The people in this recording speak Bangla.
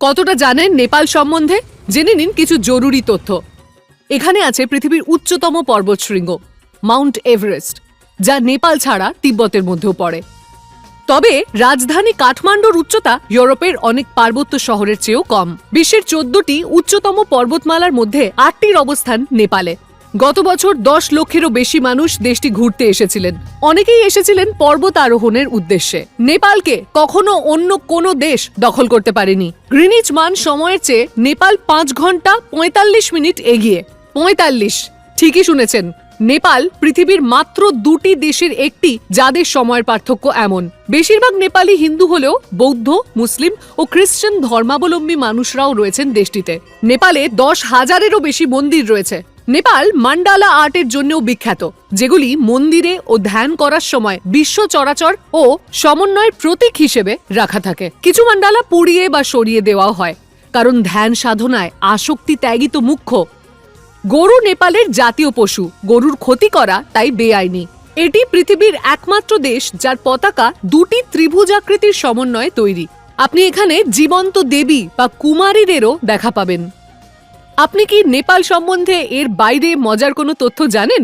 কতটা জানেন নেপাল সম্বন্ধে? জেনে নিন কিছু জরুরি তথ্য। এখানে আছে পৃথিবীর উচ্চতম পর্বতশৃঙ্গ মাউন্ট এভারেস্ট, যা নেপাল ছাড়া তিব্বতের মধ্যেও পড়ে। তবে রাজধানী কাঠমান্ডুর উচ্চতা ইউরোপের অনেক পার্বত্য শহরের চেয়েও কম। বিশ্বের 14টি উচ্চতম পর্বতমালার মধ্যে 8টির অবস্থান নেপালে। গত বছর 10 লক্ষেরও বেশি মানুষ দেশটি ঘুরতে এসেছিলেন। অনেকেই এসেছিলেন পর্বত আরোহণের উদ্দেশ্যে। নেপালকে কখনো অন্য কোনো দেশ দখল করতে পারেনি। গ্রিনিচ মান সময়ের চেয়ে নেপাল 5 ঘন্টা 45 মিনিট এগিয়ে। 45, ঠিকই শুনেছেন। নেপাল পৃথিবীর মাত্র 2টি দেশের একটি যাদের সময়ের পার্থক্য এমন। বেশিরভাগ নেপালি হিন্দু হলেও বৌদ্ধ, মুসলিম ও খ্রিস্টান ধর্মাবলম্বী মানুষরাও রয়েছেন দেশটিতে। নেপালে 10,000-এরও বেশি মন্দির রয়েছে। নেপাল মান্ডালা আর্টের জন্যও বিখ্যাত, যেগুলি মন্দিরে ও ধ্যান করার সময় বিশ্ব চরাচর ও সমন্বয়ের প্রতীক হিসেবে রাখা থাকে। কিছু মান্ডালা পুড়িয়ে বা সরিয়ে দেওয়াও হয়, কারণ ধ্যান সাধনায় আসক্তি ত্যাগই তো মুখ্য। গরু নেপালের জাতীয় পশু। গরুর ক্ষতি করা তাই বেআইনি। এটি পৃথিবীর একমাত্র দেশ যার পতাকা 2টি ত্রিভুজাকৃতির সমন্বয়ে তৈরি। আপনি এখানে জীবন্ত দেবী বা কুমারীদেরও দেখা পাবেন। আপনি কি নেপাল সম্বন্ধে এর বাইরে মজার কোনো তথ্য জানেন?